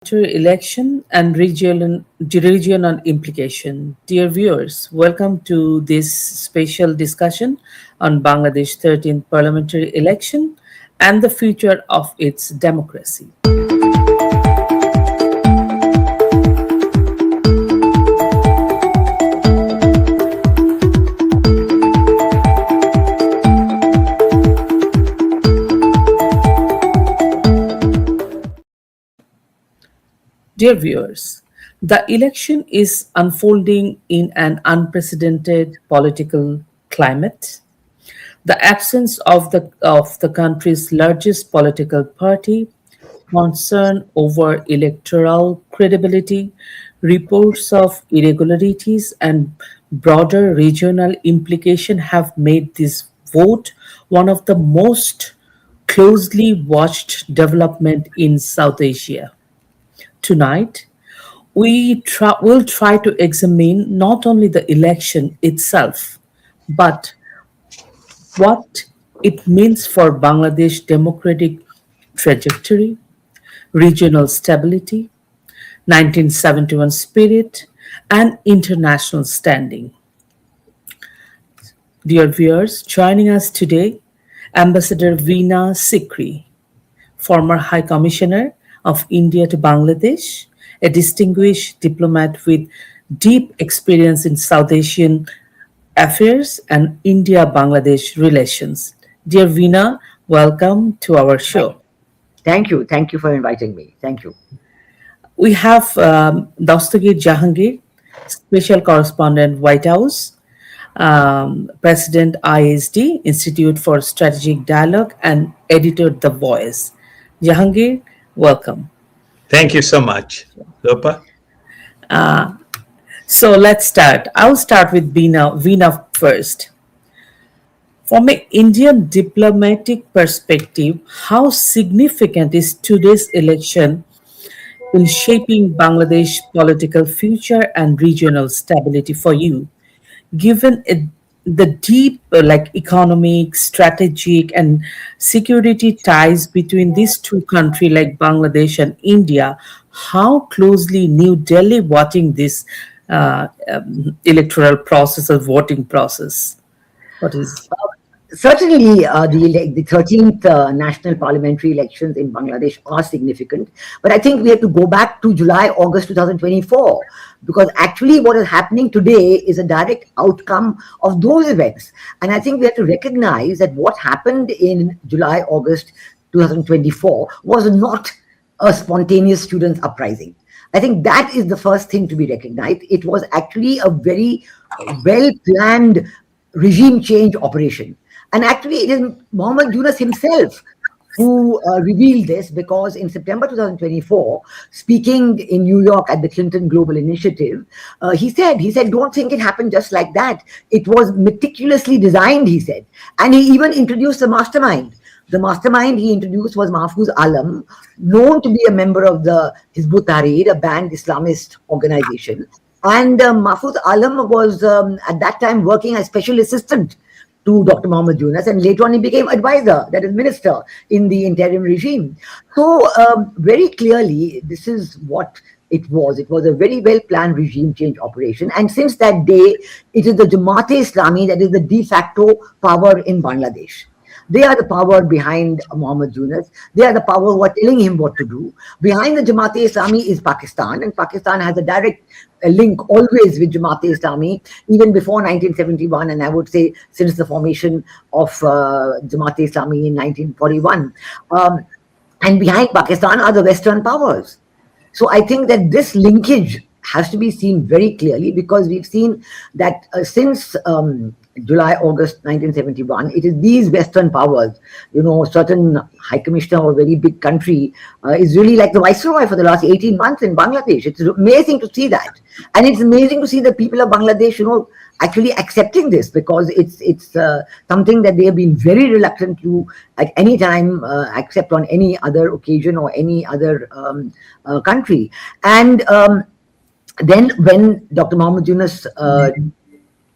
Election and regional implication. Dear viewers, welcome to this special discussion on Bangladesh 13th parliamentary election and the future of its democracy. Dear viewers, the election is unfolding in an unprecedented political climate. The absence of the country's largest political party, concern over electoral credibility, reports of irregularities, and broader regional implication have made this vote one of the most closely watched development in South Asia. Tonight, will try to examine not only the election itself, but what it means for Bangladesh democratic trajectory, regional stability, 1971 spirit, and international standing. Dear viewers, joining us today, Ambassador Veena Sikri, former High Commissioner of India to Bangladesh, a distinguished diplomat with deep experience in South Asian affairs and India Bangladesh relations. Dear Veena, welcome to our Thank, show. thank you. Thank you for inviting me. Thank you. We have Dastagir Jahangir, Special Correspondent, White House, President ISD, Institute for Strategic Dialogue, and Editor The Voice. Jahangir, welcome. Thank you so much, Lopa. So let's start. I'll start with Veena first. From an Indian diplomatic perspective, how significant is today's election in shaping Bangladesh political future and regional stability for you, given the deep economic, strategic, and security ties between these two countries like Bangladesh and India? How closely New Delhi watching this electoral process or voting process? What is Certainly, the 13th national parliamentary elections in Bangladesh are significant. But I think we have to go back to July, August 2024, because actually what is happening today is a direct outcome of those events. And I think we have to recognize that what happened in July, August 2024 was not a spontaneous students' uprising. I think that is the first thing to be recognized. It was actually a very well planned regime change operation. And actually, it is Mohammed Yunus himself who revealed this, because in September 2024, speaking in New York at the Clinton Global Initiative, he said, don't think it happened just like that. It was meticulously designed, he said. And he even introduced the mastermind. The mastermind he introduced was Mahfouz Alam, known to be a member of the Hizb ut-Tahrir, a banned Islamist organization. And Mahfouz Alam was at that time working as special assistant to Dr. Mohammed Yunus, and later on he became advisor, that is minister in the interim regime. So very clearly, this is what it was. It was a very well-planned regime change operation. And since that day, it is the Jamaat-e-Islami that is the de facto power in Bangladesh. They are the power behind Mohammed Yunus. They are the power who are telling him what to do. Behind the Jamaat-e-Islami is Pakistan, and Pakistan has a direct link always with Jamaat-e-Islami, even before 1971, and I would say since the formation of Jamaat-e-Islami in 1941. And behind Pakistan are the Western powers. So I think that this linkage has to be seen very clearly, because we've seen that since July, August 1971, it is these Western powers, certain High Commissioner of a very big country is really like the Viceroy for the last 18 months in Bangladesh. It's amazing to see that. And it's amazing to see the people of Bangladesh, actually accepting this, because it's something that they have been very reluctant to at any time accept on any other occasion or any other country. And then when Dr. Mohammed Yunus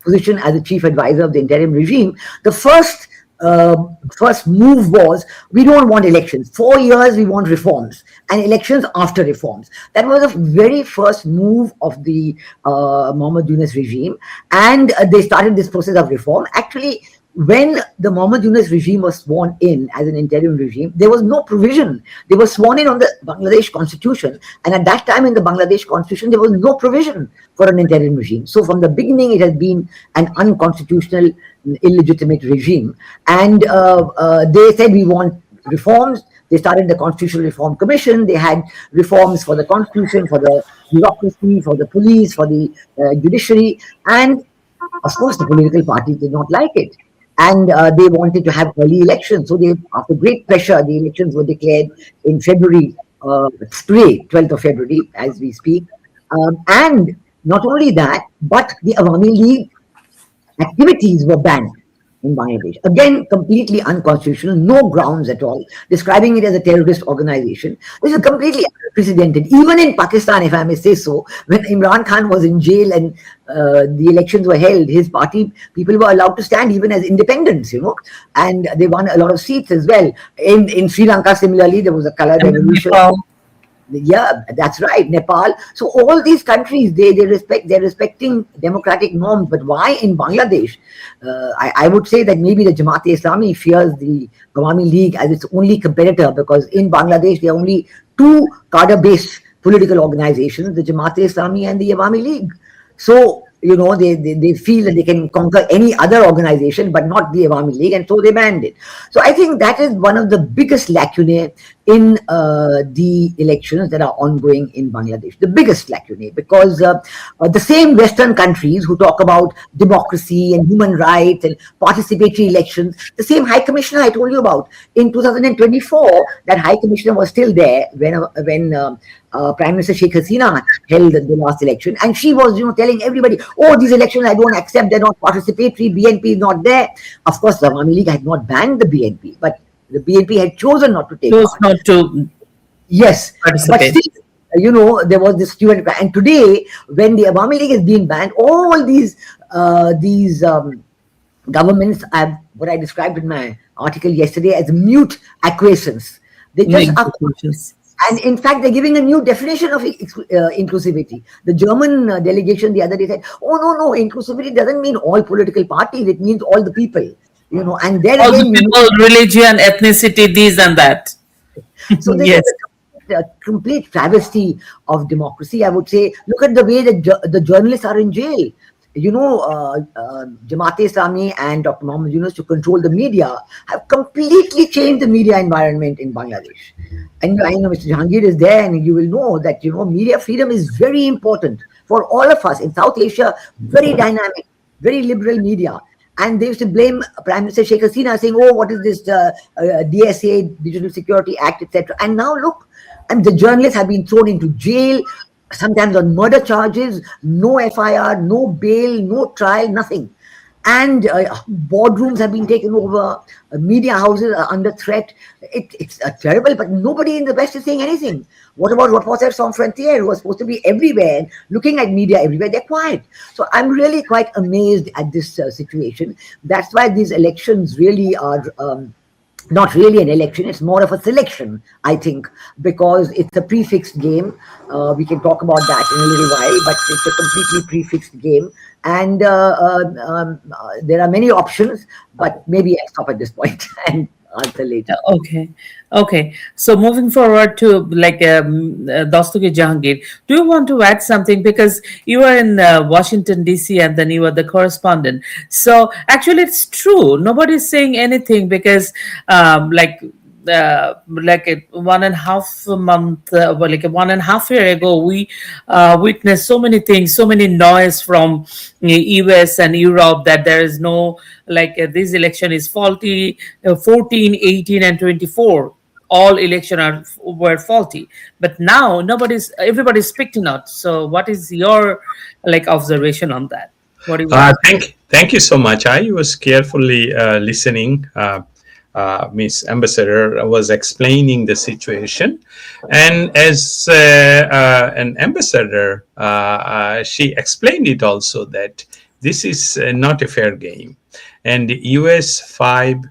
position as the chief advisor of the interim regime, the first first move was, we don't want elections. 4 years, we want reforms, and elections after reforms. That was the very first move of the Mohammad Yunus regime, and they started this process of reform. Actually, when the Mohammad Yunus regime was sworn in as an interim regime, there was no provision. They were sworn in on the Bangladesh constitution, and at that time in the Bangladesh constitution, there was no provision for an interim regime. So from the beginning, it has been an unconstitutional, illegitimate regime. And they said, we want reforms. They started the Constitutional Reform Commission. They had reforms for the constitution, for the bureaucracy, for the police, for the judiciary. And of course, the political parties did not like it. And they wanted to have early elections. So they, after great pressure, the elections were declared in February, today, 12th of February, as we speak. And not only that, but the Awami League activities were banned in Bangladesh. Again, completely unconstitutional, no grounds at all, describing it as a terrorist organization. This is completely unprecedented. Even in Pakistan, if I may say so, when Imran Khan was in jail and the elections were held, his party people were allowed to stand even as independents, and they won a lot of seats as well. In Sri Lanka, similarly, there was a color revolution. Yeah, that's right. Nepal. So all these countries, they're respecting democratic norms. But why in Bangladesh? I would say that maybe the Jamaat-e-Islami fears the Awami League as its only competitor, because in Bangladesh there are only two cadre-based political organizations: the Jamaat-e-Islami and the Awami League. So they feel that they can conquer any other organization, but not the Awami League, and so they banned it. So I think that is one of the biggest lacunae in the elections that are ongoing in Bangladesh. The biggest lacunae, because the same Western countries who talk about democracy and human rights and participatory elections, the same High Commissioner I told you about in 2024, that High Commissioner was still there when Prime Minister Sheikh Hasina held the last election, and she was, telling everybody, "Oh, these elections I don't accept; they're not participatory. BNP is not there." Of course, the Awami League had not banned the BNP, but the BNP had chosen not to take Chose part. not to Yes, but participate. still, there was this student, and today, when the Awami League is being banned, all these governments have what I described in my article yesterday as mute acquiescence. They just Make are. decisions. And in fact, they're giving a new definition of inclusivity. The German delegation the other day said, "Oh, no, inclusivity doesn't mean all political parties, it means all the people." And then All the again, people, religion, ethnicity, these and that. so this Yes. is a complete travesty of democracy, I would say. Look at the way that the journalists are in jail. Jamaat-e-Islami and Dr. Mohammad Yunus, to control the media, have completely changed the media environment in Bangladesh. And I know Mr. Jahangir is there, and you will know that media freedom is very important for all of us in South Asia. Very dynamic, very liberal media. And they used to blame Prime Minister Sheikh Hasina, saying, "Oh, what is this DSA, Digital Security Act, etc." And now look, and the journalists have been thrown into jail, sometimes on murder charges, no FIR, no bail, no trial, nothing. And boardrooms have been taken over, media houses are under threat. It's terrible, but nobody in the West is saying anything. What about Reporters Sans Frontières, who are supposed to be everywhere, looking at media everywhere? They're quiet. So I'm really quite amazed at this situation. That's why these elections really are not really an election, it's more of a selection, I think, because it's a prefixed game. We can talk about that in a little while, but it's a completely prefixed game. And there are many options, but maybe I'll stop at this point and answer later. Okay. So moving forward to Dastagir Jahangir, do you want to add something, because you are in Washington DC and then you are the correspondent? So actually, it's true. Nobody's saying anything because, like a 1.5 month, like a 1.5 year ago, we witnessed so many things, so many noise from US and Europe that there is no, this election is faulty. 14, 18, and 24, all were faulty. But now everybody's speaking out. So what is your observation on that? What do you Thank you so much. I was carefully listening. Miss Ambassador was explaining the situation, and as an ambassador, she explained it also that this is not a fair game, and US 5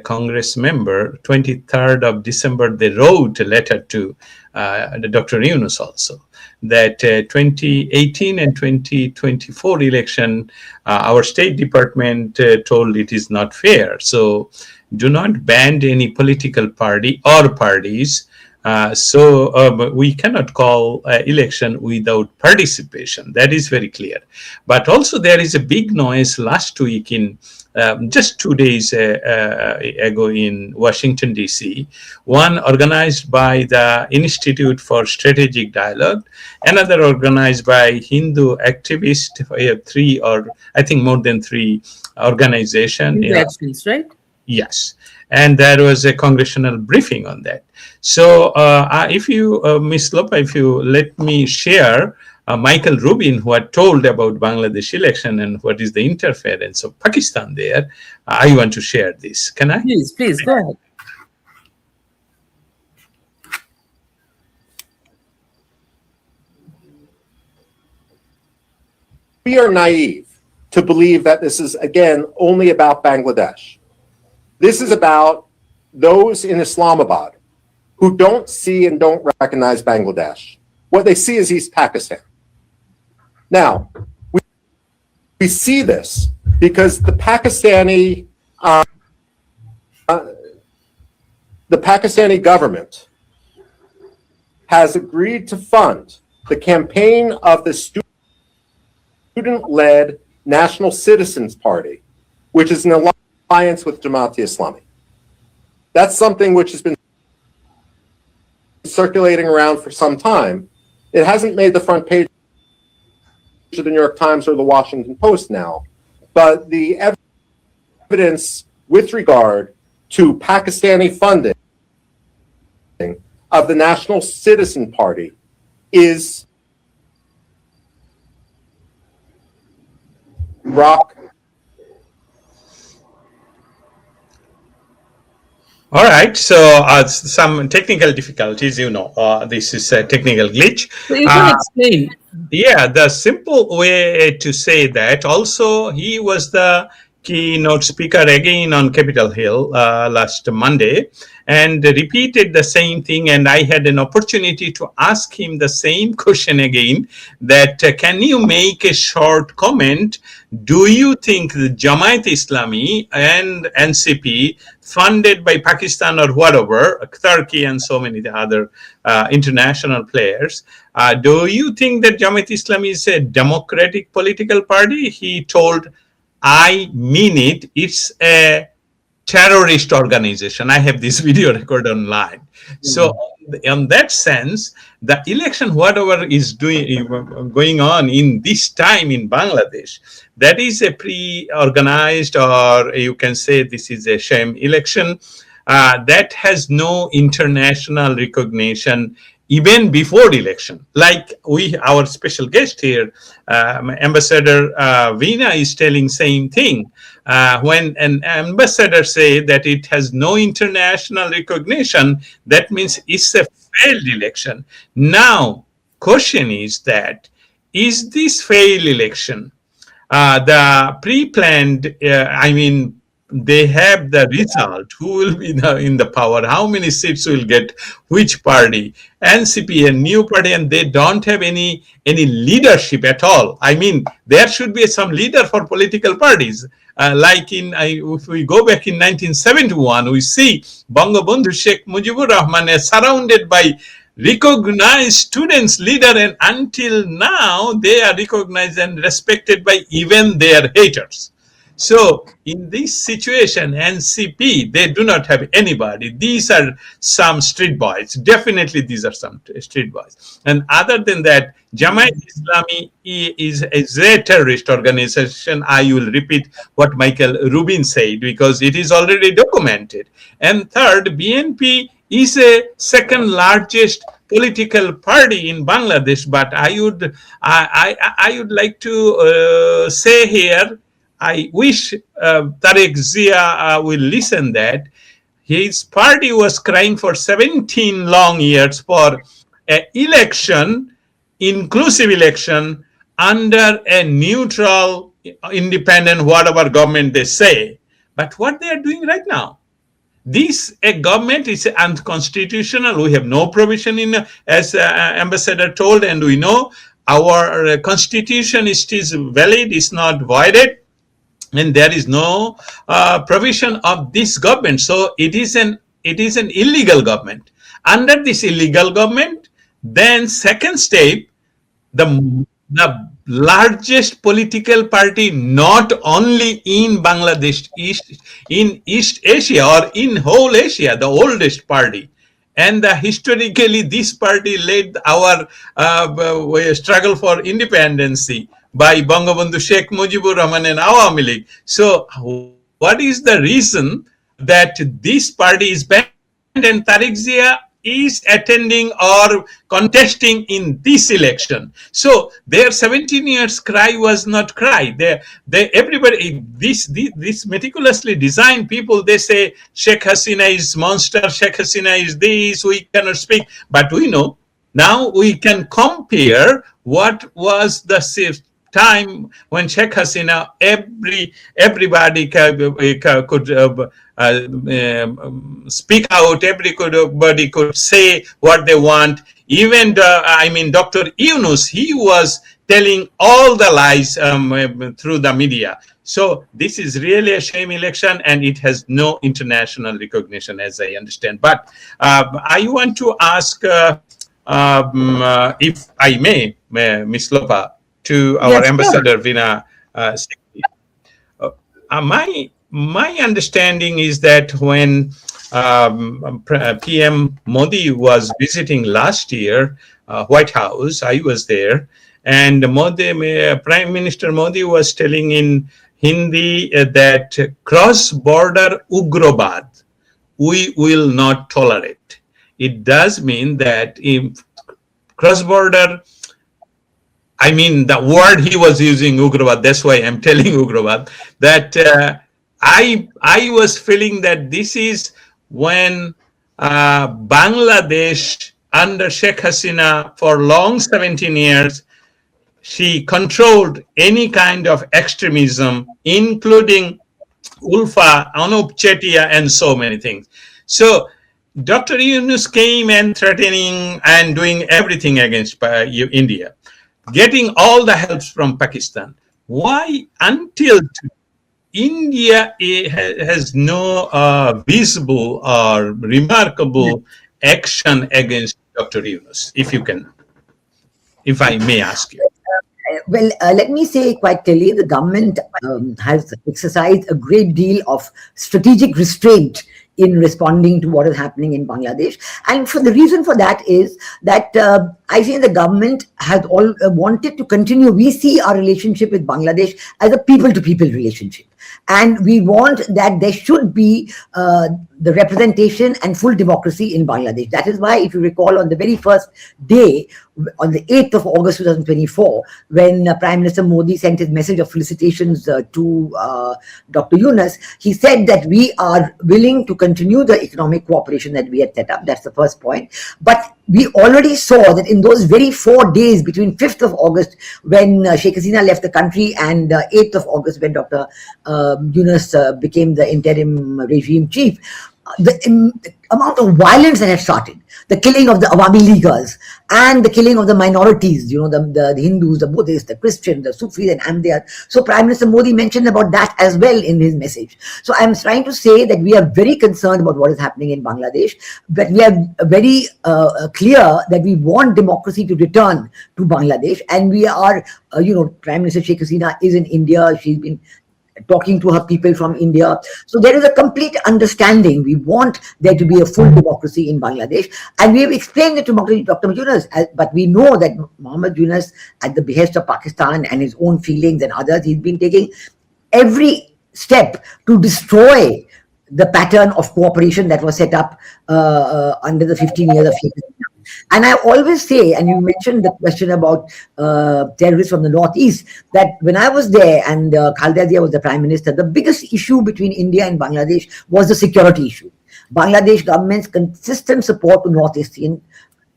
Congress member, 23rd of December, they wrote a letter to Dr. Yunus also, that 2018 and 2024 election, our State Department told it is not fair. So do not ban any political party or parties. We cannot call election without participation. That is very clear. But also there is a big noise last week in just 2 days ago in Washington, D.C., one organized by the Institute for Strategic Dialogue, another organized by Hindu activists. We have three, or I think more than three organizations. Elections, right? Yes. And there was a congressional briefing on that. So if you, Ms. Lopa, if you let me share Michael Rubin, who had told about Bangladesh election and what is the interference of Pakistan there, I want to share this. Can I? Please, go ahead. We are naive to believe that this is, again, only about Bangladesh. This is about those in Islamabad who don't see and don't recognize Bangladesh. What they see is East Pakistan. Now, we see this because the Pakistani government has agreed to fund the campaign of the student-led National Citizens Party, which is an alliance with Jamaat-e-Islami. That's something which has been circulating around for some time. It hasn't made the front page of the New York Times or the Washington Post now, but the evidence with regard to Pakistani funding of the National Citizen Party is rock. All right, so some technical difficulties, this is a technical glitch. So you can explain. Yeah, the simple way to say that, also he was the keynote speaker again on Capitol Hill last Monday and repeated the same thing, and I had an opportunity to ask him the same question again, that can you make a short comment? Do you think the Jamaat-e-Islami and NCP funded by Pakistan or whatever, Turkey and so many other international players, do you think that Jamaat-e-Islami is a democratic political party? He told, I mean it, it's a terrorist organization. I have this video record online. So in that sense, the election, whatever is going on in this time in Bangladesh, that is a pre-organized, or you can say this is a sham election that has no international recognition even before election. Like our special guest here, Ambassador Veena, is telling same thing. When an ambassador say that it has no international recognition, that means it's a failed election. Now, question is that, is this failed election the pre-planned, they have the result, who will be in the power, how many seats will get which party, NCP, a new party, and they don't have any leadership at all. I mean, there should be some leader for political parties. If we go back in 1971, we see Bangabandhu Sheikh Mujibur Rahman is surrounded by recognized students leader, and until now they are recognized and respected by even their haters. So in this situation, NCP, they do not have anybody. These are some street boys. Definitely these are some street boys. And other than that, Jamaat-e-Islami is a terrorist organization. I will repeat what Michael Rubin said because it is already documented. And third, BNP is a second largest political party in Bangladesh. But I would like to say here, I wish Tariq Zia will listen that his party was crying for 17 long years for an election, inclusive election, under a neutral, independent, whatever government they say. But what they are doing right now, This government is unconstitutional. We have no provision in, as ambassador told, and we know our constitution is valid, is not voided, and there is no provision of this government. So it is an illegal government. Under this illegal government, then second step, the largest political party not only in Bangladesh, in East Asia or in whole Asia, the oldest party. And historically, this party led our struggle for independence by Bangabandhu Sheikh Mujibur Rahman and Awami League. So what is the reason that this party is banned and Tariq Zia is attending or contesting in this election? So their 17 years cry was not cry. Everybody, this meticulously designed people, they say Sheikh Hasina is monster, Sheikh Hasina is this, we cannot speak. But we know, now we can compare what was the time when Sheikh Hasina, everybody could speak out, everybody could say what they want. Even Dr. Yunus, he was telling all the lies through the media. So this is really a shame election, and it has no international recognition, as I understand. But I want to ask, if I may, Ms. Lopa, to our Yes, ambassador, Veena Sikri. My understanding is that when PM Modi was visiting last year White House, I was there, and Prime Minister Modi was telling in Hindi that cross-border Ugrabad we will not tolerate. It does mean that in cross-border, the word he was using, Ugrabad, that's why I'm telling Ugrabad, that I was feeling that this is when Bangladesh under Sheikh Hasina for long 17 years, she controlled any kind of extremism, including Ulfa, Anup Chetia, and so many things. So Dr. Yunus came and threatening and doing everything against India, getting all the helps from Pakistan. Why until India has no visible or remarkable action against Dr. Yunus, if I may ask you? Well, let me say quite clearly, the government has exercised a great deal of strategic restraint in responding to what is happening in Bangladesh. And for the reason for that is that I think the government has wanted to continue. We see our relationship with Bangladesh as a people-to-people relationship. And we want that there should be the representation and full democracy in Bangladesh. That is why, if you recall, on the very first day, on the 8th of August 2024, when Prime Minister Modi sent his message of felicitations to Dr. Yunus, he said that we are willing to continue the economic cooperation that we had set up. That's the first point. But we already saw that in those very 4 days between 5th of August, when Sheikh Hasina left the country, and 8th of August, when Dr. Yunus became the interim regime chief, the amount of violence that had started, the killing of the Awami Leaguers and the killing of the minorities, the Hindus, the Buddhists, the Christians, the Sufis, and Ahmadiyya. So Prime Minister Modi mentioned about that as well in his message. So I'm trying to say that we are very concerned about what is happening in Bangladesh, but we are very clear that we want democracy to return to Bangladesh. And we are, Prime Minister Sheikh Hasina is in India. She's been talking to her people from India. So there is a complete understanding. We want there to be a full democracy in Bangladesh. And we have explained it to Dr. Yunus, but we know that Muhammad Yunus, at the behest of Pakistan and his own feelings and others, he's been taking every step to destroy the pattern of cooperation that was set up under the 15 years of Sheikh Hasina. And I always say, and you mentioned the question about terrorists from the Northeast, that when I was there and Khaleda Zia was the Prime Minister, the biggest issue between India and Bangladesh was the security issue. Bangladesh government's consistent support to Northeast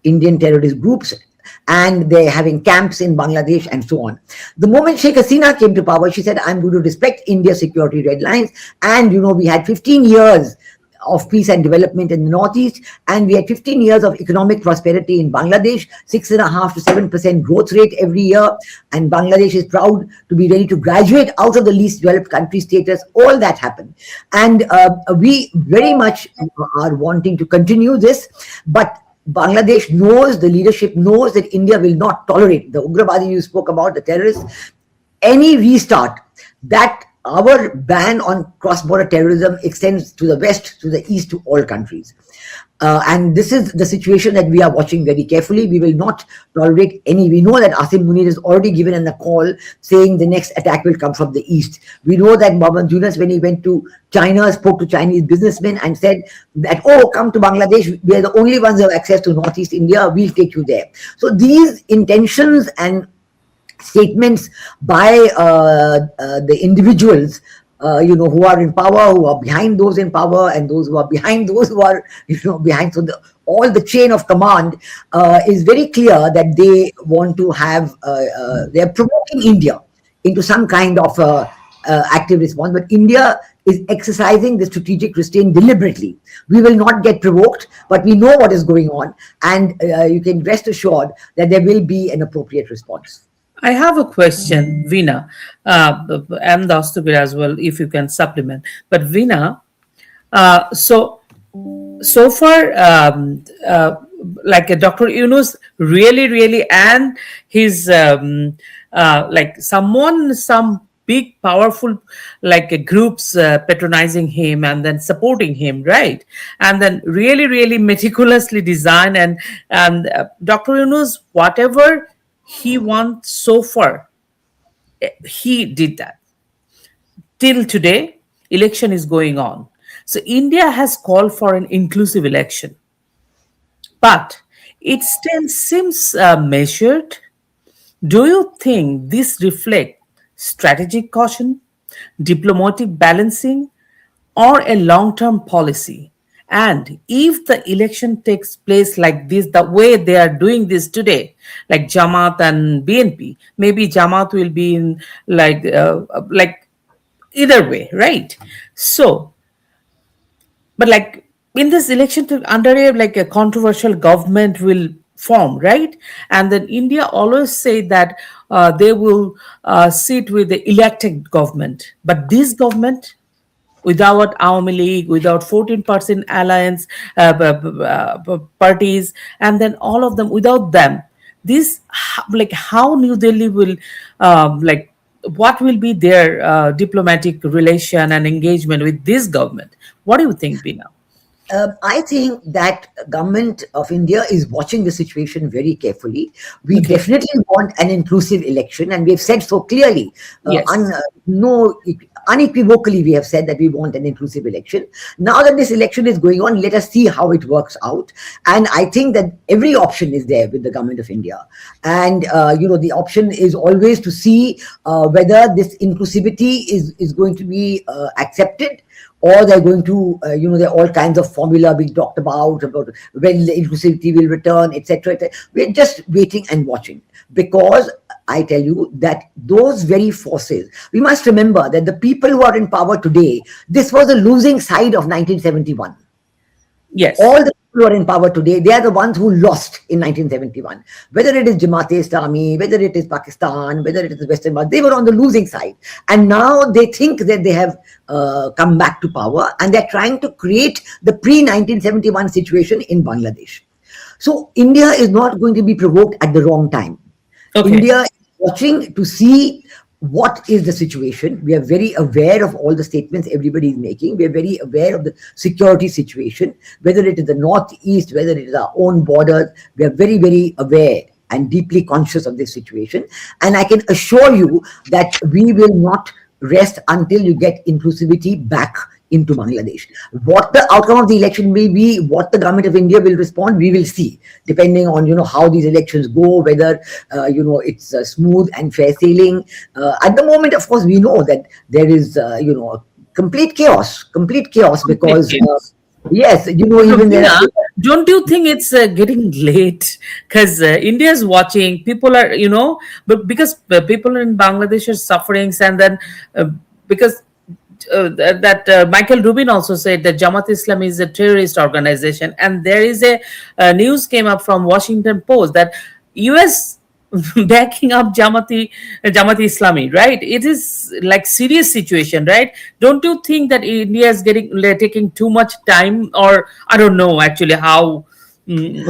Indian terrorist groups, and they're having camps in Bangladesh and so on. The moment Sheikh Hasina came to power, she said, I'm going to respect India's security red lines. And, we had 15 years of peace and development in the Northeast, and we had 15 years of economic prosperity in Bangladesh, 6.5 to 7% growth rate every year, and Bangladesh is proud to be ready to graduate out of the least developed country status. All that happened, and we very much are wanting to continue this, but Bangladesh knows, the leadership knows that India will not tolerate the Ugrabadi you spoke about, the terrorists, any restart. That our ban on cross-border terrorism extends to the west, to the east, to all countries. And this is the situation that we are watching very carefully. We will not tolerate any. We know that Asim Munir has already given a call saying the next attack will come from the east. We know that Mohammed Yunus, when he went to China, spoke to Chinese businessmen and said that, oh, come to Bangladesh. We are the only ones who have access to Northeast India. We'll take you there. So these intentions and statements by the individuals who are in power, who are behind those in power, and those who are behind those who are behind. So all the chain of command is very clear that they want to have. They are provoking India into some kind of active response, but India is exercising the strategic restraint deliberately. We will not get provoked, but we know what is going on, and you can rest assured that there will be an appropriate response. I have a question, Veena, and Dastagir as well, if you can supplement. But Veena, so far, Dr. Yunus really, and his some big powerful groups patronizing him and then supporting him, right? And then really meticulously design and Dr. Yunus, whatever he wants so far, he did that. Till today, election is going on. So India has called for an inclusive election, but it still seems measured. Do you think this reflects strategic caution, diplomatic balancing, or a long-term policy? And if the election takes place like this, the way they are doing this today, like Jamaat and BNP, maybe Jamaat will be in either way, right? So, but in this election, under a controversial government will form, right? And then India always say that they will sit with the elected government, but this government, without Awami League, without 14% alliance parties, and then all of them, without them, this how New Delhi will what will be their diplomatic relation and engagement with this government? What do you think, Veena? I think that government of India is watching the situation very carefully. We definitely want an inclusive election, and we have said so clearly. Yes. Unequivocally, we have said that we want an inclusive election. Now that this election is going on, let us see how it works out. And I think that every option is there with the government of India. And, the option is always to see whether this inclusivity is going to be accepted, or they're going to, there are all kinds of formula being talked about when the inclusivity will return, etc. We're just waiting and watching, because I tell you that those very forces, we must remember that the people who are in power today, this was the losing side of 1971. Yes. All the people who are in power today, they are the ones who lost in 1971. Whether it is Jamaat-e-Islami, whether it is Pakistan, whether it is the Western world, they were on the losing side. And now they think that they have come back to power, and they're trying to create the pre-1971 situation in Bangladesh. So India is not going to be provoked at the wrong time. Okay. India is watching to see what is the situation. We are very aware of all the statements everybody is making. We are very aware of the security situation, whether it is the Northeast, whether it is our own borders. We are very, very aware and deeply conscious of this situation. And I can assure you that we will not rest until you get inclusivity back into Bangladesh. What the outcome of the election will be, what the government of India will respond, we will see, depending on how these elections go, whether it's smooth and fair sailing. At the moment, of course, we know that there is complete chaos because yes, even there. Don't you think it's getting late? Because India is watching. People are, but because people in Bangladesh are suffering, and then because Michael Rubin also said that Jamaat Islam is a terrorist organization, and there is a news came up from Washington Post that U.S. backing up Jamaat Islami, right? It is like serious situation, right? Don't you think that India is taking too much time, or I don't know actually how? mm,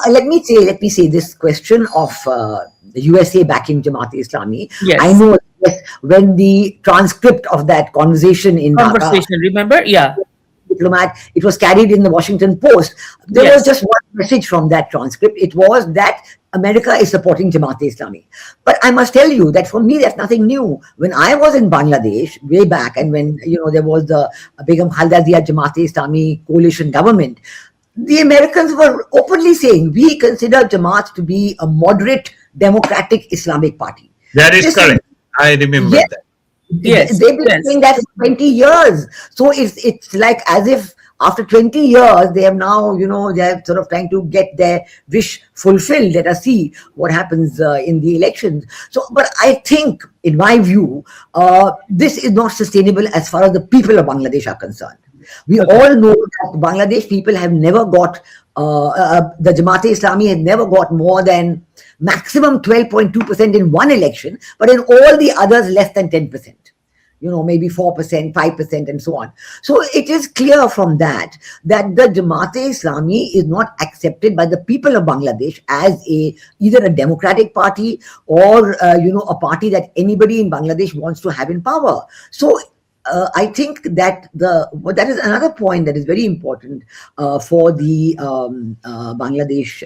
Let me say this question of the USA backing Jamaat-e-Islami. Yes. I know that when the transcript of that conversation in Dhaka, Conversation, remember? Yeah. diplomat, it was carried in the Washington Post. There Yes. was just one message from that transcript. It was that America is supporting Jamaat-e-Islami. But I must tell you that for me, that's nothing new. When I was in Bangladesh way back, and when there was the Begum Khaleda Zia Jamaat-e-Islami coalition government, the Americans were openly saying, we consider Jamaat to be a moderate, democratic Islamic party. That is This correct. I remember Yes. that. Yes, They've been yes. saying that for 20 years. So it's like as if after 20 years, they have now, they're sort of trying to get their wish fulfilled. Let us see what happens in the elections. So, but I think, in my view, this is not sustainable as far as the people of Bangladesh are concerned. We all know that Bangladesh people have never got, the Jamaat-e-Islami has never got more than maximum 12.2% in one election, but in all the others less than 10%. Maybe 4%, 5%, and so on. So it is clear from that the Jamaat-e-Islami is not accepted by the people of Bangladesh as either a democratic party or a party that anybody in Bangladesh wants to have in power. So I think that that is another point that is very important for the Bangladesh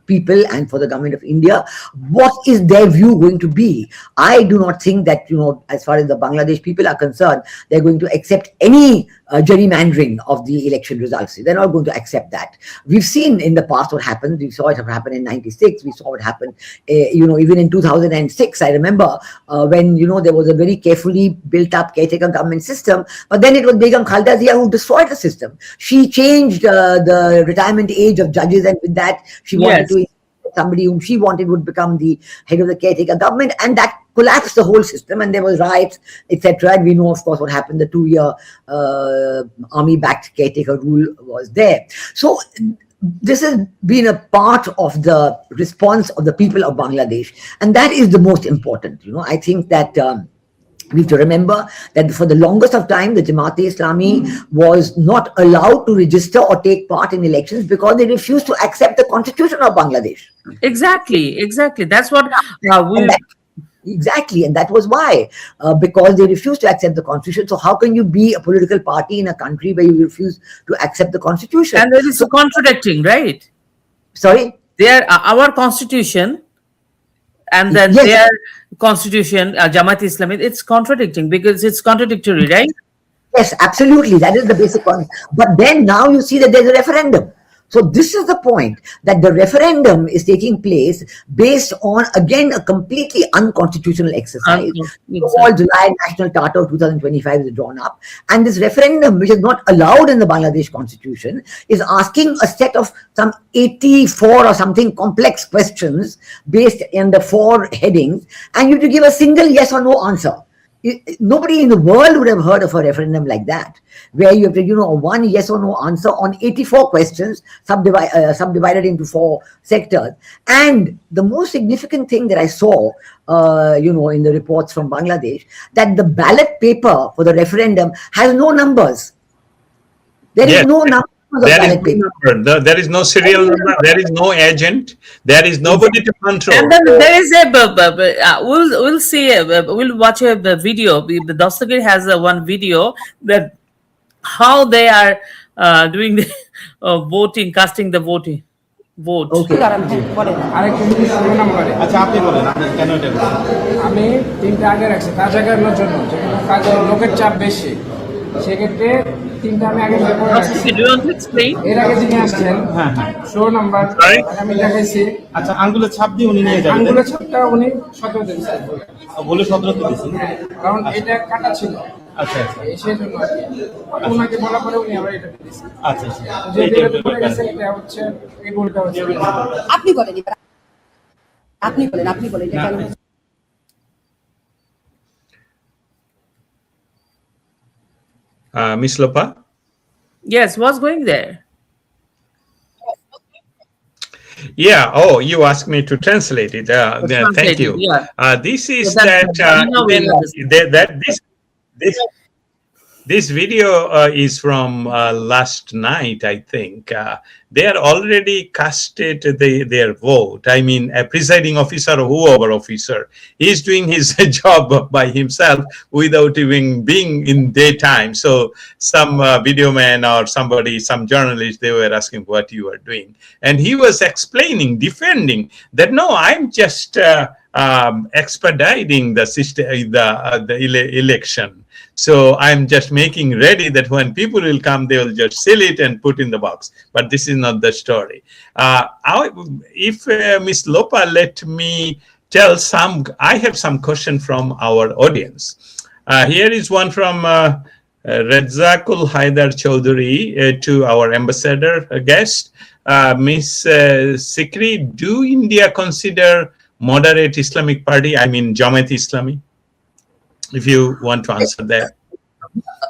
people and for the government of India. What is their view going to be? I do not think that, as far as the Bangladesh people are concerned, they're going to accept any gerrymandering of the election results. They're not going to accept that. We've seen in the past what happened. We saw it happen in 96. We saw it happen, even in 2006. I remember when, there was a very carefully built up caretaker government system, but then it was Begum Khaleda Zia who destroyed the system. She changed the retirement age of judges, and with that, she wanted to somebody whom she wanted would become the head of the caretaker government, and that collapsed the whole system, and there was riots, etc. And we know, of course, what happened. The 2-year army-backed caretaker rule was there. So this has been a part of the response of the people of Bangladesh, and that is the most important. I think that we have to remember that for the longest of time, the Jamaat-e-Islami was not allowed to register or take part in elections because they refused to accept the constitution of Bangladesh. Exactly. That's what Exactly, and that was why, because they refused to accept the constitution. So how can you be a political party in a country where you refuse to accept the constitution? And there is contradicting, right? Sorry? Our constitution and then Yes. their constitution, Jamaat Islami, it's contradicting because it's contradictory, right? Yes, absolutely. That is the basic point. But then now you see that there's a referendum. So this is the point, that the referendum is taking place based on, again, a completely unconstitutional exercise. All July National Charter of 2025 is drawn up. And this referendum, which is not allowed in the Bangladesh constitution, is asking a set of some 84 or something complex questions based on the 4 headings. And you have to give a single yes or no answer. Nobody in the world would have heard of a referendum like that, where you have to, one yes or no answer on 84 questions, subdivided into 4 sectors. And the most significant thing that I saw, in the reports from Bangladesh, that the ballot paper for the referendum has no numbers. There is no number. There is no serial number. There is no agent. There is nobody to control. And then there is we'll see. We'll watch a video. The Dastagir has one video that how they are doing the voting, casting the vote. Okay. আরেকটা জিনিস বললাম পরে। আচ্ছা আপনি বলেন আপনি কেন এটা করছেন? আমি 3টা আগে রাখছি কাজে লাগানোর জন্য, যেখানে কাজে লোকের চাপ বেশি, সেক্ষেত্রে 3টা আমি আগে করে রাখছি। Do you want to explain? এর আগে যিনি আসছেন, হ্যাঁ 16 নাম্বার আমি দেখাইছি। আচ্ছা আঙ্গুলের ছাপ দিয়ে উনি নিয়ে যাবেন। আঙ্গুলের ছাপটা উনি 17 দিয়েছে বলে 17 তে দিয়েছেন, কারণ এটা কাটা ছিল। আচ্ছা আচ্ছা সেই জন্য ওনাকে বলা পরে উনি আবার এটা দিয়েছে। আচ্ছা আচ্ছা যে যেটা করে গেছে এটা হচ্ছে এই গোলটা হচ্ছে। আপনি বলেন এবার, আপনি বলেন এটা কেন? Miss Lopa? Yes, what's going there? Yeah. Oh, you asked me to translate it. What's Thank translated? you. Yeah. This So is that that Veena will even understand. that this this video is from last night, I think. They are already casted their vote. I mean, a presiding officer or whoever officer is doing his job by himself without even being in daytime. So some video man or somebody, some journalist, they were asking what you are doing. And he was explaining, defending that, no, I'm just expediting the system, election. So I'm just making ready that when people will come, they will just seal it and put in the box. But this is not the story. If Ms. Lopa let me tell some, I have some question from our audience. Here is one from Redzakul Haidar Chaudhary to our ambassador guest. Ms. Sikri, do India consider moderate Islamic party, I mean Jamaat Islami? If you want to answer that.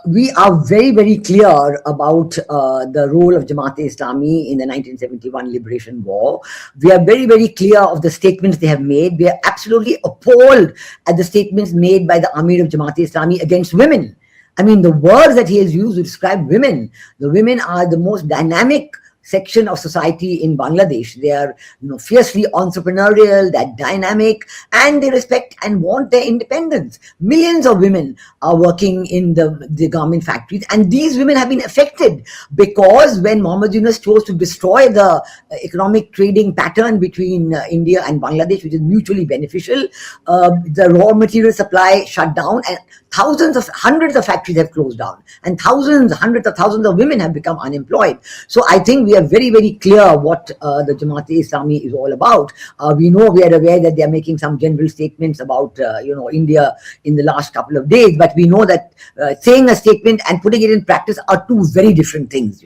We are very, very clear about the role of Jamaat-e-Islami in the 1971 Liberation War. We are very, very clear of the statements they have made. We are absolutely appalled at the statements made by the Amir of Jamaat-e-Islami against women. I mean, the words that he has used to describe women, the women are the most dynamic section of society in Bangladesh. They are, fiercely entrepreneurial, they're dynamic, and they respect and want their independence. Millions of women are working in the garment factories, and these women have been affected because when Muhammad Yunus chose to destroy the economic trading pattern between India and Bangladesh, which is mutually beneficial, the raw material supply shut down, and hundreds of factories have closed down, and hundreds of thousands of women have become unemployed. So I think we are very, very clear what the Jamaat-e-Islami is all about. We are aware that they are making some general statements about, India in the last couple of days, but we know that saying a statement and putting it in practice are two very different things,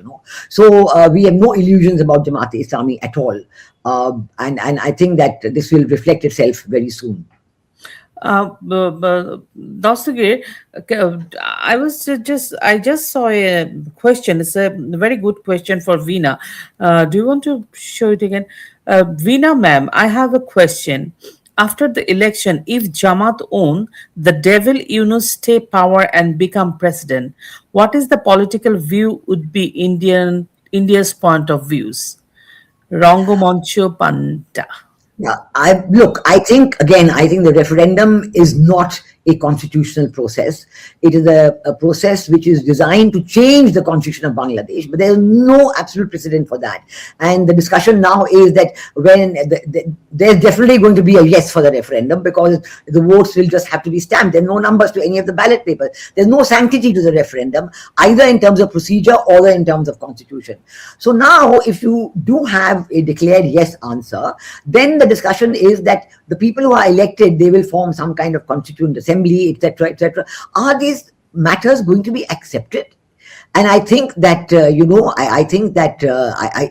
So we have no illusions about Jamaat-e-Islami at all. And I think that this will reflect itself very soon. Dastagir, I just saw a question. It's a very good question for Veena. Do you want to show it again? Veena ma'am, I have a question. After the election, if Jamaat own the devil Yunus stay power and become president, what is the political view would be India's point of views? Rangomoncho Panta. Yeah, I think the referendum is not a constitutional process. It is a process which is designed to change the constitution of Bangladesh, but there is no absolute precedent for that. And the discussion now is that when there's definitely going to be a yes for the referendum, because the votes will just have to be stamped. There are no numbers to any of the ballot papers. There's no sanctity to the referendum, either in terms of procedure or in terms of constitution. So now, if you do have a declared yes answer, then the discussion is that the people who are elected, they will form some kind of constituent assembly, etc., etc. Are these matters going to be accepted? And I think that,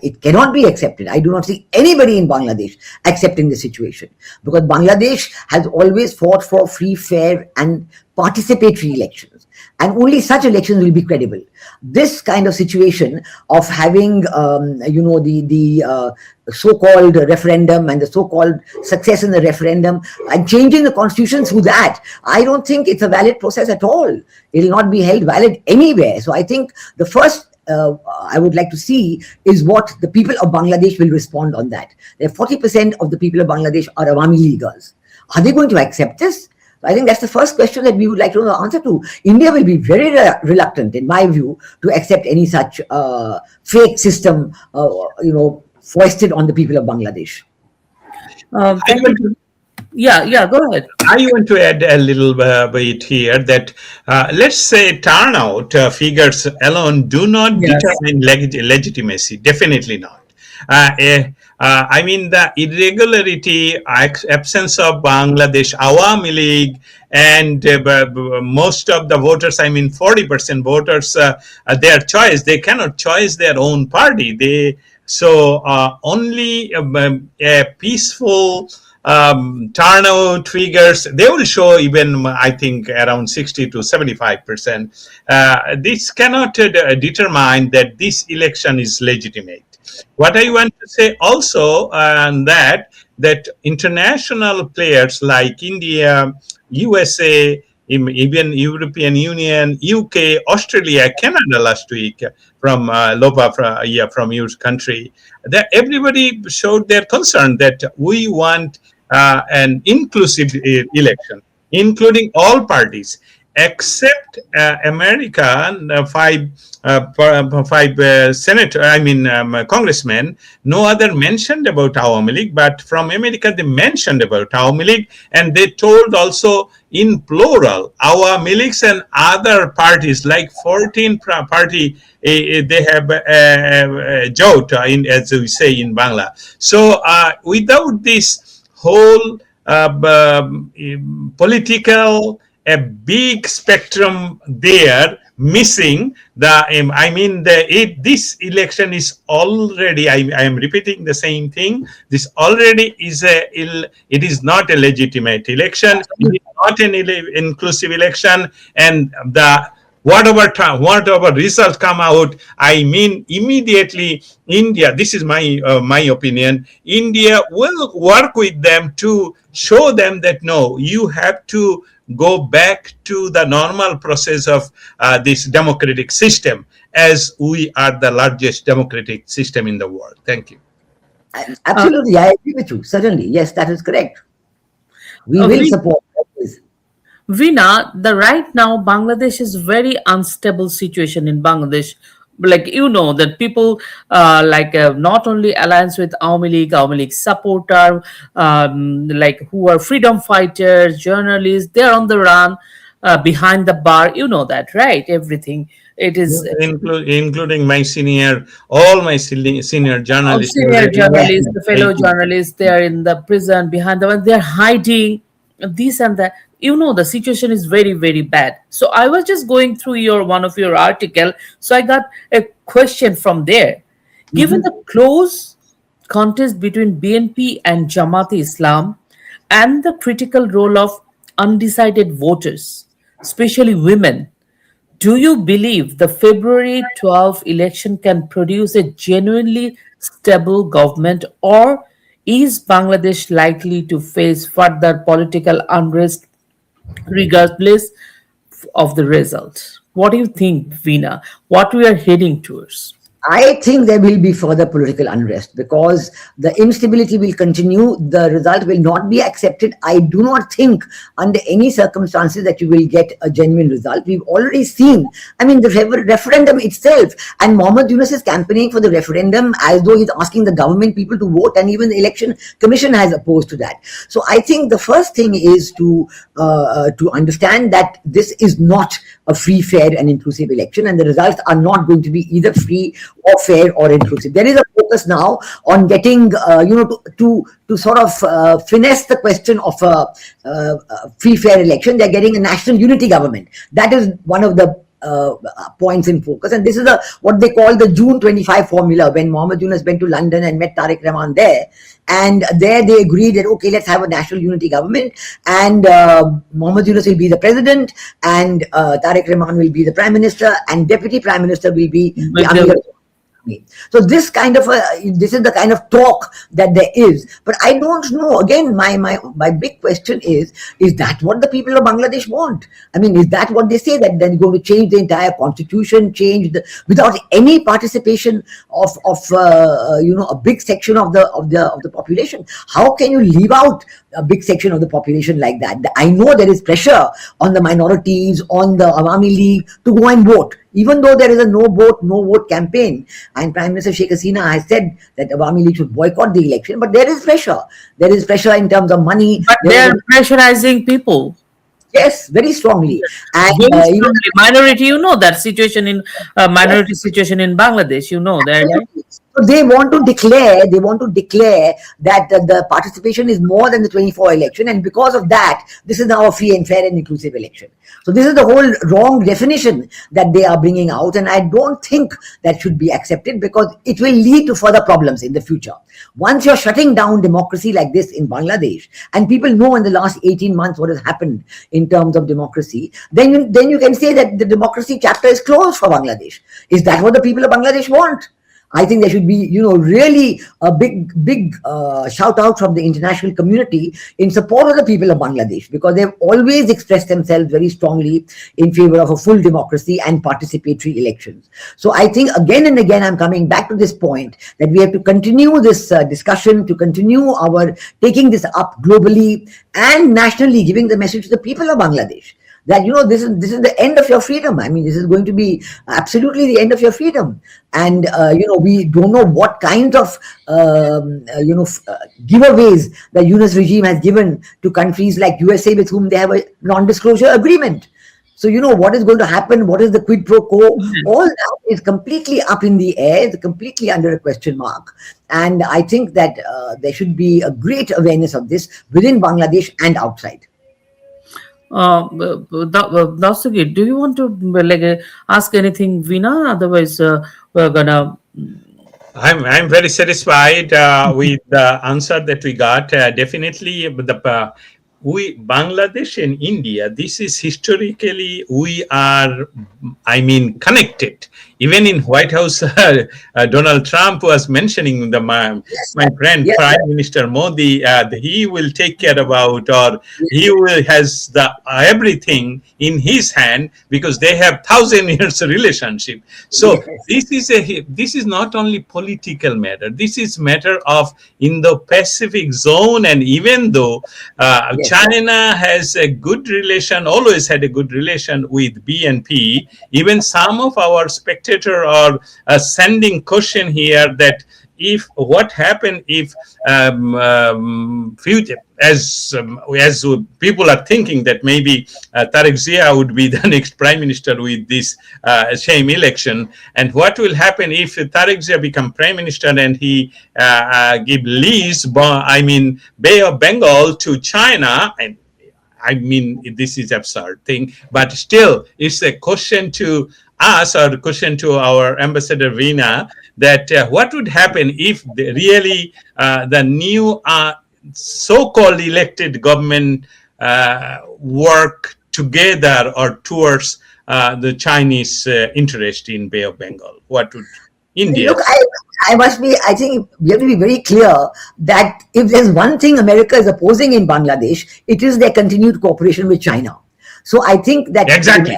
it cannot be accepted. I do not see anybody in Bangladesh accepting the situation, because Bangladesh has always fought for free, fair, and participatory elections. And only such elections will be credible. This kind of situation of having, the so-called referendum and the so-called success in the referendum and changing the constitution through that, I don't think it's a valid process at all. It will not be held valid anywhere. So I think the first I would like to see is what the people of Bangladesh will respond on that. 40% of the people of Bangladesh are Awami Leaguers. Are they going to accept this? I think that's the first question that we would like to know the answer to. India will be very reluctant, in my view, to accept any such fake system, foisted on the people of Bangladesh. Yeah, go ahead. I want to add a little bit here that let's say turnout figures alone do not determine legitimacy. Definitely not. I mean, the irregularity, absence of Bangladesh Awami League, and most of the voters, 40% voters, their choice, they cannot choose their own party. Only a peaceful turnout figures, they will show even, I think, around 60 to 75%. This cannot determine that this election is legitimate. What I want to say also, that international players like India, USA, even European Union, UK, Australia, Canada last week from Lopa, from your country, that everybody showed their concern that we want an inclusive election, including all parties, except America, five senator, congressmen. No other mentioned about Awami League, but from America they mentioned about Awami League, and they told also in plural Awami Leagues and other parties, like 14 party. They have jot in, as we say in Bangla. So without this whole political, a big spectrum there missing, this election is already, I am repeating the same thing, this already is it is not a legitimate election, it is not an inclusive election, and whatever results come out, immediately India, this is my opinion, India will work with them to show them that no, you have to go back to the normal process of this democratic system, as we are the largest democratic system in the world. Thank you. Absolutely, I agree with you. Certainly, yes, that is correct. We will support this. Veena, right now Bangladesh is very unstable situation in Bangladesh. Like that people not only alliance with Awami League supporter, who are freedom fighters, journalists, they're on the run, behind the bar. That, right? Everything. It is including all my senior journalists. Senior journalists, the fellow journalists, they are in the prison behind them, and they're hiding this and that. The situation is very, very bad. So I was just going through one of your article. So I got a question from there. Given the close contest between BNP and Jamaat-e-Islam and the critical role of undecided voters, especially women, do you believe the February 12 election can produce a genuinely stable government, or is Bangladesh likely to face further political unrest regardless of the result? What do you think, Veena? What we are heading towards? I think there will be further political unrest because the instability will continue. The result will not be accepted. I do not think under any circumstances that you will get a genuine result. We've already seen, the referendum itself, and Mohammed Yunus is campaigning for the referendum as though he's asking the government people to vote, and even the election commission has opposed to that. So I think the first thing is to understand that this is not a free, fair and inclusive election, and the results are not going to be either free or fair or inclusive. There is a focus now on getting, to sort of finesse the question of a free, fair election. They're getting a national unity government. That is one of the points in focus, and this is what they call the June 25 formula, when Mohammed Yunus went to London and met Tariq Rahman there, and there they agreed that okay, let's have a national unity government, and Mohammed Yunus will be the president, and Tariq Rahman will be the prime minister, and deputy prime minister will be the Amir. So this is the kind of talk that there is, but I don't know. Again, my big question is that what the people of Bangladesh want? Is that what they say, that they're going to change the entire constitution, without any participation of a big section of the population? How can you leave out a big section of the population like that? I know there is pressure on the minorities, on the Awami League to go and vote, even though there is a no vote campaign, and Prime Minister Sheikh Hasina has said that Awami League should boycott the election. But there is pressure. There is pressure in terms of money. But they are pressurizing people. Yes, very strongly. And minority, that situation in minority situation in Bangladesh, that. Right? So they want to declare that the participation is more than the 24 election, and because of that, this is now a free and fair and inclusive election. So this is the whole wrong definition that they are bringing out, and I don't think that should be accepted because it will lead to further problems in the future. Once you're shutting down democracy like this in Bangladesh, and people know in the last 18 months what has happened in terms of democracy, then you can say that the democracy chapter is closed for Bangladesh. Is that what the people of Bangladesh want? I think there should be, really a big shout out from the international community in support of the people of Bangladesh, because they've always expressed themselves very strongly in favor of a full democracy and participatory elections. So I think again and again, I'm coming back to this point that we have to continue this discussion, to continue our taking this up globally and nationally, giving the message to the people of Bangladesh that this is the end of your freedom. I mean, this is going to be absolutely the end of your freedom, and we don't know what kind of giveaways the Yunus regime has given to countries like USA with whom they have a non-disclosure agreement. So what is going to happen? What is the quid pro quo? All that is completely up in the air. It's completely under a question mark, and I think that there should be a great awareness of this within Bangladesh and outside. Dastagir, do you want to ask anything, Veena? Otherwise, we're gonna. I'm very satisfied with the answer that we got. Definitely, we Bangladesh and India. This is historically we are, connected. Even in White House, Donald Trump was mentioning my friend Prime Minister Modi. He will take care about, or he will has the everything in his hand because they have 1,000 years relationship. So this is not only political matter. This is matter of Indo-Pacific zone, and even though China has a good relation, always had a good relation with BNP, even some of our spectators are sending question here that if what happened if future as people are thinking that maybe Tariq Zia would be the next prime minister with this same election, and what will happen if Tariq Zia become prime minister and he give lease Bay of Bengal to China? This is absurd thing, but still it's a question to us, or a question to our Ambassador Veena, that what would happen if the new so-called elected government work together or towards the Chinese interest in Bay of Bengal? What would India? Look, I think we have to be very clear that if there's one thing America is opposing in Bangladesh, it is their continued cooperation with China. So I think that Exactly.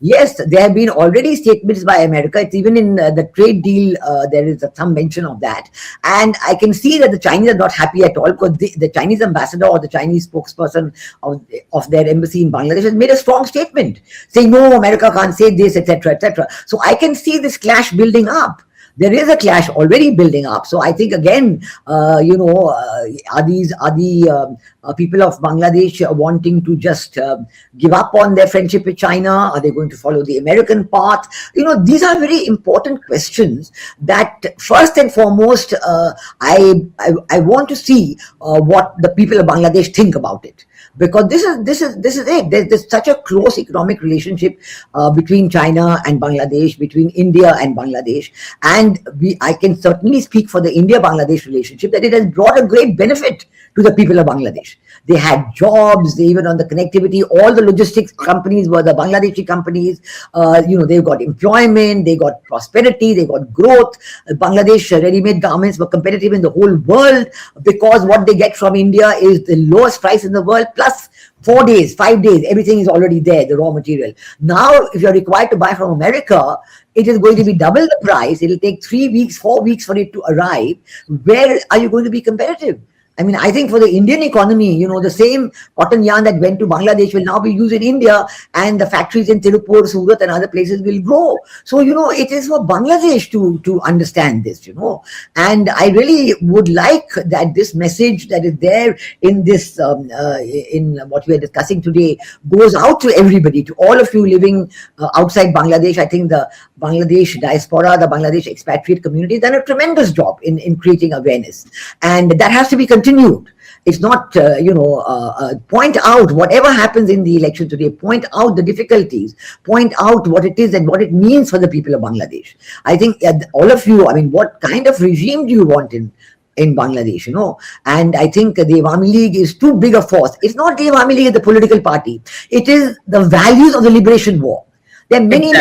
Yes, there have been already statements by America. It's even in the trade deal, there is some mention of that. And I can see that the Chinese are not happy at all, because the Chinese ambassador or the Chinese spokesperson of their embassy in Bangladesh has made a strong statement saying, no, America can't say this, etc., etc. So I can see this clash building up. There is a clash already building up. So I think again, are the people of Bangladesh wanting to just give up on their friendship with China? Are they going to follow the American path? These are very important questions that first and foremost, I want to see what the people of Bangladesh think about it. Because this is it. There's such a close economic relationship between China and Bangladesh, between India and Bangladesh, and I can certainly speak for the India-Bangladesh relationship that it has brought a great benefit to the people of Bangladesh. They had jobs, even on the connectivity. All the logistics companies were the Bangladeshi companies. They got employment, they got prosperity, they got growth. Bangladesh ready-made garments were competitive in the whole world because what they get from India is the lowest price in the world, plus 4 days, 5 days, everything is already there, the raw material. Now, if you're required to buy from America, it is going to be double the price. It'll take 3 weeks, 4 weeks for it to arrive. Where are you going to be competitive? I mean, I think for the Indian economy, the same cotton yarn that went to Bangladesh will now be used in India, and the factories in Tirupur, Surat, and other places will grow. So, it is for Bangladesh to understand this, And I really would like that this message that is there in this, in what we are discussing today, goes out to everybody, to all of you living outside Bangladesh. I think the Bangladesh diaspora, the Bangladesh expatriate community, has done a tremendous job in creating awareness, and that has to be continued. It's not, point out whatever happens in the election today, point out the difficulties, point out what it is and what it means for the people of Bangladesh. I think all of you, I mean, what kind of regime do you want in Bangladesh, And I think the Awami League is too big a force. It's not the Awami League as the political party. It is the values of the liberation war. There are many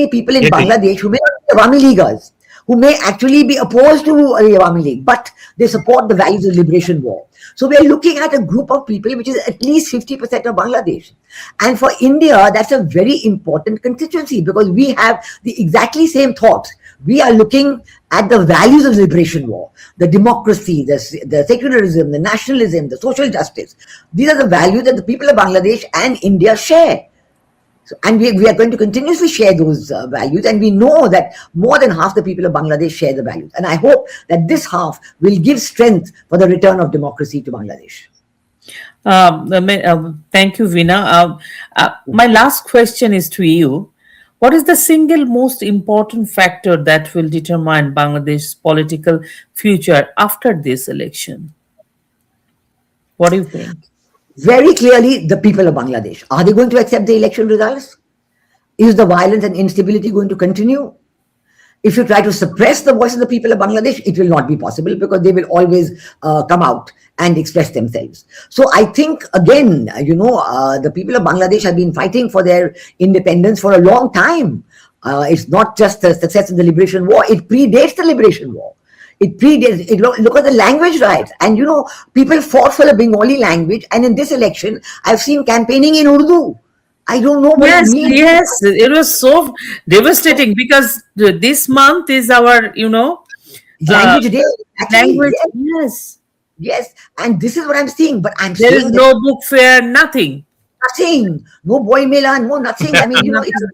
people in Bangladesh who may not be Awami Leaguers, who may actually be opposed to the Awami League, but they support the values of the liberation war. So we are looking at a group of people which is at least 50% of Bangladesh. And for India, that's a very important constituency because we have the exactly same thoughts. We are looking at the values of the liberation war, the democracy, the secularism, the nationalism, the social justice. These are the values that the people of Bangladesh and India share. And we are going to continuously share those values, and we know that more than half the people of Bangladesh share the values. And I hope that this half will give strength for the return of democracy to Bangladesh. Thank you, Veena. My last question is to you. What is the single most important factor that will determine Bangladesh's political future after this election? What do you think? Very clearly, the people of Bangladesh. Are they going to accept the election results? Is the violence and instability going to continue? If you try to suppress the voice of the people of Bangladesh, it will not be possible because they will always come out and express themselves. So I think, again, the people of Bangladesh have been fighting for their independence for a long time. It's not just the success of the liberation war, it predates the liberation war. It predates, look at the language riots. And, people fought for the Bengali language. And in this election, I've seen campaigning in Urdu. I don't know what it means. Yes, it was so devastating because this month is our, language day. Actually, language. Yes. And this is what I'm seeing. But I'm There is saying no book fair, nothing. nothing. No boy mela, no nothing. I mean, it's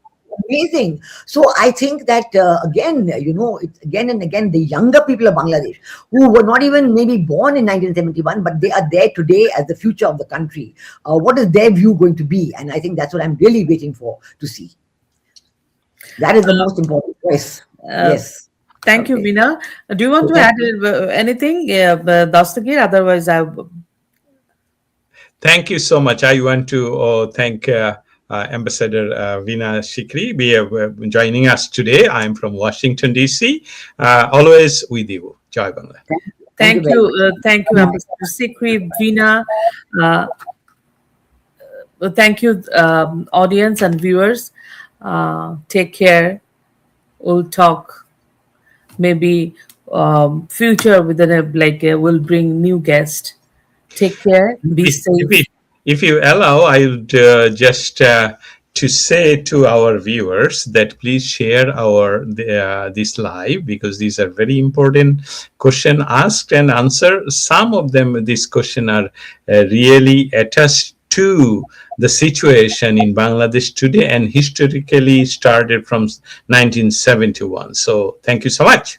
amazing. So I think that again, it's again and again the younger people of Bangladesh who were not even maybe born in 1971, but they are there today as the future of the country. What is their view going to be? And I think that's what I'm really waiting for to see. That is the most important choice. Yes. Thank you, Veena. Do you want to add anything, Dastagir? Otherwise, Thank you so much. I want to thank Ambassador Veena Sikri be joining us today. I'm from Washington, D.C. Always with you. Jai Bangla. Thank you, Ambassador Sikri, Veena. Thank you, audience and viewers. Take care. We'll talk. Maybe future with we'll bring new guest. Take care. Be safe. If you allow, I would just to say to our viewers that please share this live because these are very important question asked and answer. Some of them, this question are really attached to the situation in Bangladesh today and historically started from 1971. So thank you so much.